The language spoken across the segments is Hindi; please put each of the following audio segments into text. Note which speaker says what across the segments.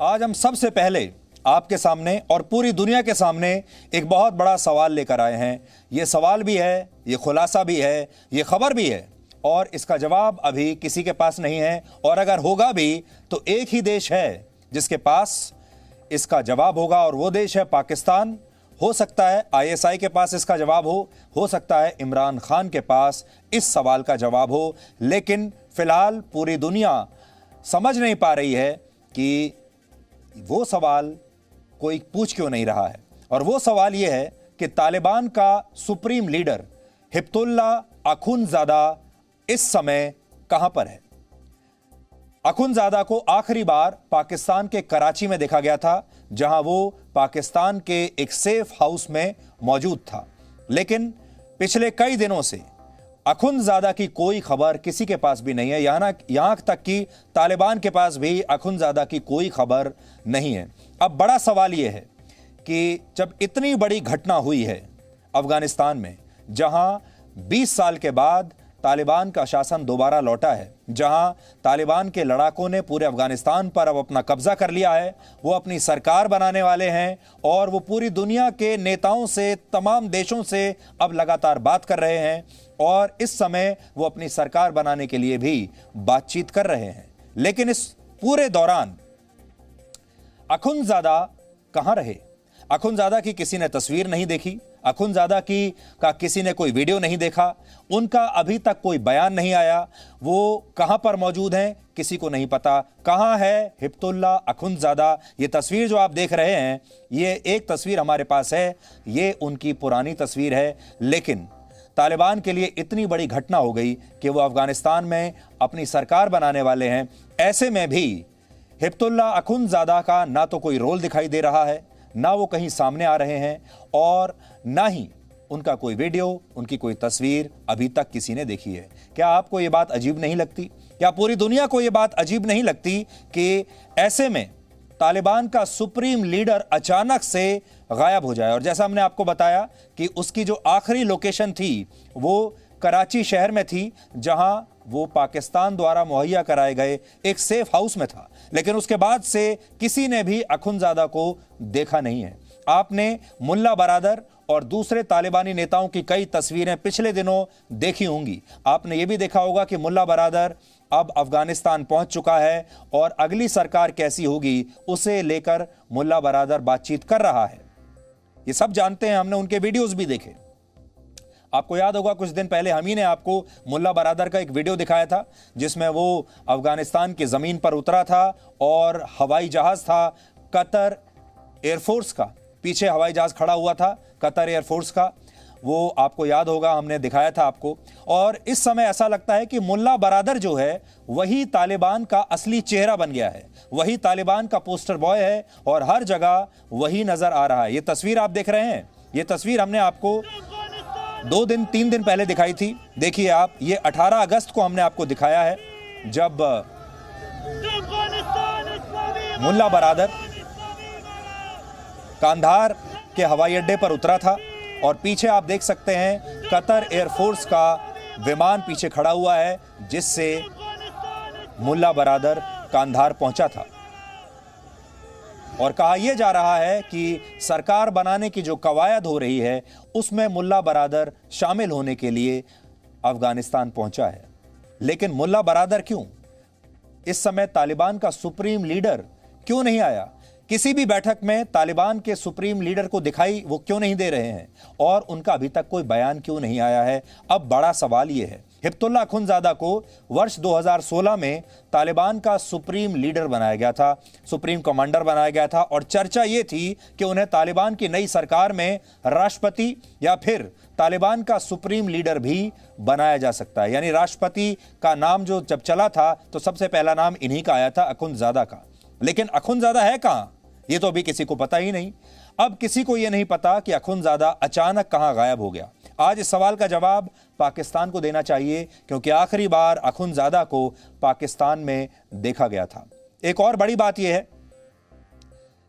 Speaker 1: आज हम सबसे पहले आपके सामने और पूरी दुनिया के सामने एक बहुत बड़ा सवाल लेकर आए हैं। ये सवाल भी है, ये खुलासा भी है, ये खबर भी है और इसका जवाब अभी किसी के पास नहीं है। और अगर होगा भी तो एक ही देश है जिसके पास इसका जवाब होगा और वो देश है पाकिस्तान। हो सकता है आईएसआई के पास इसका जवाब हो सकता है इमरान खान के पास इस सवाल का जवाब हो, लेकिन फिलहाल पूरी दुनिया समझ नहीं पा रही है कि वो सवाल कोई पूछ क्यों नहीं रहा है। और वो सवाल ये है कि तालिबान का सुप्रीम लीडर हिब्बतुल्लाह अखुंज़ादा इस समय कहां पर है। अखुंज़ादा को आखिरी बार पाकिस्तान के कराची में देखा गया था, जहां वो पाकिस्तान के एक सेफ हाउस में मौजूद था। लेकिन पिछले कई दिनों से अखुंज़ादा की कोई खबर किसी के पास भी नहीं है। यहां तक कि तालिबान के पास भी अखुंज़ादा की कोई खबर नहीं है। अब बड़ा सवाल यह है कि जब इतनी बड़ी घटना हुई है अफगानिस्तान में, जहां 20 साल के बाद तालिबान का शासन दोबारा लौटा है, जहां तालिबान के लड़ाकों ने पूरे अफगानिस्तान पर अब अपना कब्जा कर लिया है, वो अपनी सरकार बनाने वाले हैं और वो पूरी दुनिया के नेताओं से, तमाम देशों से अब लगातार बात कर रहे हैं और इस समय वो अपनी सरकार बनाने के लिए भी बातचीत कर रहे हैं। लेकिन इस पूरे दौरान अखुंज़ादा कहां रहे? अखुंज़ादा की किसी ने तस्वीर नहीं देखी, अखुंज़ादा का किसी ने कोई वीडियो नहीं देखा, उनका अभी तक कोई बयान नहीं आया। वो कहां पर मौजूद हैं किसी को नहीं पता। कहां है हिब्बतुल्लाह अखुंज़ादा? ये तस्वीर जो आप देख रहे हैं, ये एक तस्वीर हमारे पास है, ये उनकी पुरानी तस्वीर है। लेकिन तालिबान के लिए इतनी बड़ी घटना हो गई कि वो अफगानिस्तान में अपनी सरकार बनाने वाले हैं। ऐसे में भी हिब्बतुल्लाह अखुंज़ादा का ना तो कोई रोल दिखाई दे रहा है, ना वो कहीं सामने आ रहे हैं और ना ही उनका कोई वीडियो, उनकी कोई तस्वीर अभी तक किसी ने देखी है। क्या आपको ये बात अजीब नहीं लगती? क्या पूरी दुनिया को ये बात अजीब नहीं लगती कि ऐसे में तालिबान का सुप्रीम लीडर अचानक से गायब हो जाए? और जैसा हमने आपको बताया कि उसकी जो आखिरी लोकेशन थी वो कराची शहर में थी, जहां वो पाकिस्तान द्वारा मुहैया कराए गए एक सेफ हाउस में था। लेकिन उसके बाद से किसी ने भी अखुंज़ादा को देखा नहीं है। आपने मुल्ला बरादर और दूसरे तालिबानी नेताओं की कई तस्वीरें पिछले दिनों देखी होंगी। आपने ये भी देखा होगा कि मुल्ला बरादर अब अफगानिस्तान पहुंच चुका है और अगली सरकार कैसी होगी उसे लेकर मुल्ला बरादर बातचीत कर रहा है। ये सब जानते हैं, हमने उनके वीडियोस भी देखे। आपको याद होगा कुछ दिन पहले हम ही ने आपको मुल्ला बरादर का एक वीडियो दिखाया था, जिसमें वो अफगानिस्तान की जमीन पर उतरा था और हवाई जहाज था कतर एयरफोर्स का, पीछे हवाई जहाज खड़ा हुआ था कतर एयरफोर्स का, वो आपको याद होगा, हमने दिखाया था आपको। और इस समय ऐसा लगता है कि मुल्ला बरादर जो है वही तालिबान का असली चेहरा बन गया है, वही तालिबान का पोस्टर बॉय है और हर जगह वही नजर आ रहा है। ये तस्वीर आप देख रहे हैं, ये तस्वीर हमने आपको 3 दिन पहले दिखाई थी। देखिए आप, ये 18 अगस्त को हमने आपको दिखाया है, जब मुल्ला बरादर कांधार के हवाई अड्डे पर उतरा था और पीछे आप देख सकते हैं कतर एयरफोर्स का विमान पीछे खड़ा हुआ है, जिससे मुल्ला बरादर कांधार पहुंचा था। और कहा यह जा रहा है कि सरकार बनाने की जो कवायद हो रही है उसमें मुल्ला बरादर शामिल होने के लिए अफगानिस्तान पहुंचा है। लेकिन मुल्ला बरादर क्यों? इस समय तालिबान का सुप्रीम लीडर क्यों नहीं आया? किसी भी बैठक में तालिबान के सुप्रीम लीडर को दिखाई वो क्यों नहीं दे रहे हैं और उनका अभी तक कोई बयान क्यों नहीं आया है? अब बड़ा सवाल यह है। हिब्बतुल्लाह अखुंज़ादा को वर्ष 2016 में तालिबान का सुप्रीम लीडर बनाया गया था, सुप्रीम कमांडर बनाया गया था और चर्चा यह थी कि उन्हें तालिबान की नई सरकार में राष्ट्रपति या फिर तालिबान का सुप्रीम लीडर भी बनाया जा सकता है। यानी राष्ट्रपति का नाम जो जब चला था तो सबसे पहला नाम इन्हीं का आया था, अखुंज़ादा का। लेकिन अखुंज़ादा है कहां, ये तो अभी किसी को पता ही नहीं। अब किसी को यह नहीं पता कि अखुंज़ादा अचानक कहां गायब हो गया। आज इस सवाल का जवाब पाकिस्तान को देना चाहिए, क्योंकि आखिरी बार अखुंज़ादा को पाकिस्तान में देखा गया था। एक और बड़ी बात यह है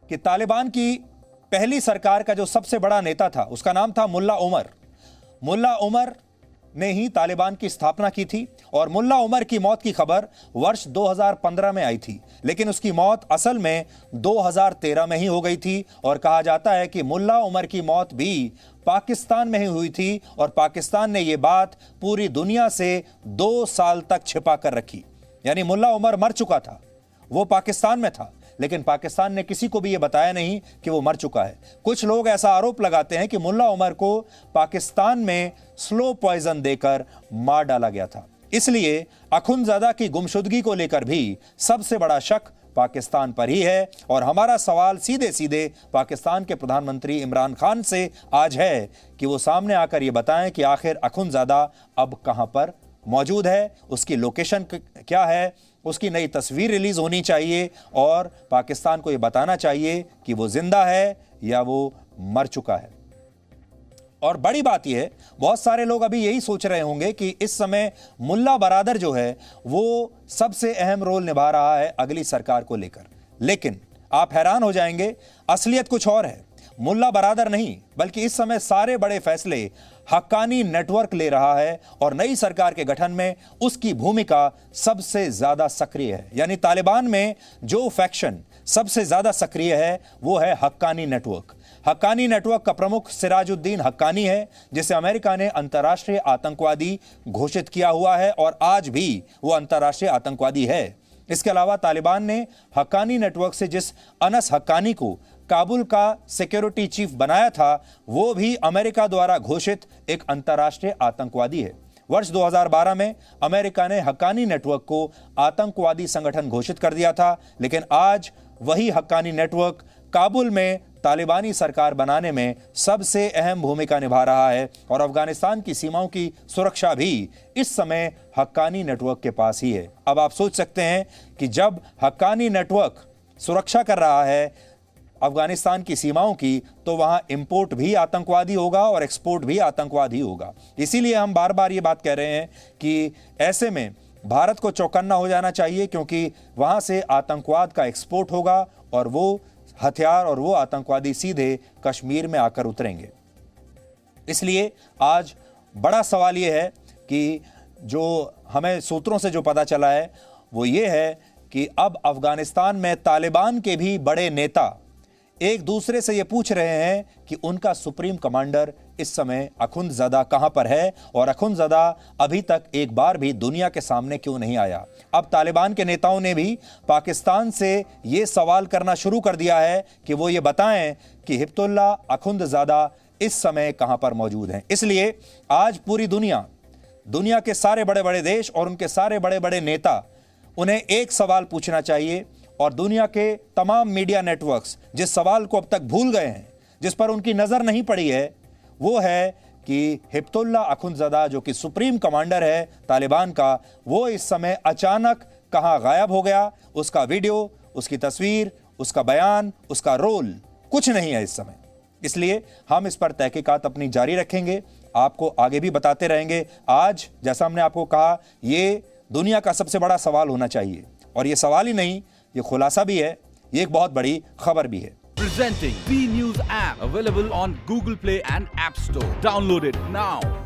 Speaker 1: कि तालिबान की पहली सरकार का जो सबसे बड़ा नेता था उसका नाम था मुल्ला उमर। मुल्ला उमर ने ही तालिबान की स्थापना की थी और मुल्ला उमर की मौत की खबर वर्ष 2015 में आई थी, लेकिन उसकी मौत असल में 2013 में ही हो गई थी। और कहा जाता है कि मुल्ला उमर की मौत भी पाकिस्तान में ही हुई थी और पाकिस्तान ने यह बात पूरी दुनिया से 2 साल तक छिपा कर रखी। यानी मुल्ला उमर मर चुका था, वो पाकिस्तान में था, लेकिन पाकिस्तान ने किसी को भी यह बताया नहीं कि वो मर चुका है। कुछ लोग ऐसा आरोप लगाते हैं कि मुल्ला उमर को पाकिस्तान में स्लो पॉइजन देकर मार डाला गया था। इसलिए अखुंदजादा की गुमशुदगी को लेकर भी सबसे बड़ा शक पाकिस्तान पर ही है। और हमारा सवाल सीधे सीधे पाकिस्तान के प्रधानमंत्री इमरान खान से आज है कि वो सामने आकर ये बताएं कि आखिर अखुंदजादा अब कहां पर मौजूद है, उसकी लोकेशन क्या है, उसकी नई तस्वीर रिलीज होनी चाहिए और पाकिस्तान को यह बताना चाहिए कि वो जिंदा है या वो मर चुका है। और बड़ी बात यह है, बहुत सारे लोग अभी यही सोच रहे होंगे कि इस समय मुल्ला बरादर जो है वो सबसे अहम रोल निभा रहा है अगली सरकार को लेकर, लेकिन आप हैरान हो जाएंगे, असलियत कुछ और है। मुल्ला बरादर नहीं, बल्कि इस समय सारे बड़े फैसले हक्कानी नेटवर्क ले रहा है और नई सरकार के गठन में उसकी भूमिका सबसे ज्यादा सक्रिय है। यानी तालिबान में जो फैक्शन सबसे ज्यादा सक्रिय है वो है हक्कानी नेटवर्क। हक्कानी नेटवर्क का प्रमुख सिराजुद्दीन हक्कानी है, जिसे अमेरिका ने अंतर्राष्ट्रीय आतंकवादी घोषित किया हुआ है और आज भी वो अंतर्राष्ट्रीय आतंकवादी है। इसके अलावा तालिबान ने हक्कानी नेटवर्क से जिस अनस हक्कानी को काबुल का सिक्योरिटी चीफ बनाया था, वो भी अमेरिका द्वारा घोषित एक अंतर्राष्ट्रीय आतंकवादी है। वर्ष 2012 में अमेरिका ने हक्कानी नेटवर्क को आतंकवादी संगठन घोषित कर दिया था, लेकिन आज वही हक्कानी नेटवर्क काबुल में तालिबानी सरकार बनाने में सबसे अहम भूमिका निभा रहा है और अफगानिस्तान की सीमाओं की सुरक्षा भी इस समय हक्कानी नेटवर्क के पास ही है। अब आप सोच सकते हैं कि जब हक्कानी नेटवर्क सुरक्षा कर रहा है अफगानिस्तान की सीमाओं की, तो वहां इंपोर्ट भी आतंकवादी होगा और एक्सपोर्ट भी आतंकवादी होगा। इसीलिए हम बार बार ये बात कह रहे हैं कि ऐसे में भारत को चौकन्ना हो जाना चाहिए, क्योंकि वहां से आतंकवाद का एक्सपोर्ट होगा और वो हथियार और वो आतंकवादी सीधे कश्मीर में आकर उतरेंगे। इसलिए आज बड़ा सवाल ये है कि जो हमें सूत्रों से जो पता चला है वो ये है कि अब अफगानिस्तान में तालिबान के भी बड़े नेता एक दूसरे से ये पूछ रहे हैं कि उनका सुप्रीम कमांडर इस समय अखुंदजादा कहां पर है और अखुंदजादा अभी तक एक बार भी दुनिया के सामने क्यों नहीं आया। अब तालिबान के नेताओं ने भी पाकिस्तान से ये सवाल करना शुरू कर दिया है कि वो ये बताएं कि हिब्तुल्लाह अखुंदजादा इस समय कहां पर मौजूद हैं। इसलिए आज पूरी दुनिया के सारे बड़े बड़े देश और उनके सारे बड़े बड़े नेता, उन्हें एक सवाल पूछना चाहिए और दुनिया के तमाम मीडिया नेटवर्क्स जिस सवाल को अब तक भूल गए हैं, जिस पर उनकी नजर नहीं पड़ी है, वो है कि हिब्तुल्लाह अखुंदजादा जो कि सुप्रीम कमांडर है तालिबान का, वो इस समय अचानक कहां गायब हो गया। उसका वीडियो, उसकी तस्वीर, उसका बयान, उसका रोल कुछ नहीं है इस समय। इसलिए हम इस पर तहकीकात अपनी जारी रखेंगे, आपको आगे भी बताते रहेंगे। आज जैसा हमने आपको कहा, ये दुनिया का सबसे बड़ा सवाल होना चाहिए और ये सवाल ही नहीं, ये खुलासा भी है, ये एक बहुत बड़ी खबर भी है।
Speaker 2: Presenting B News app available on Google Play and App Store. Download it now.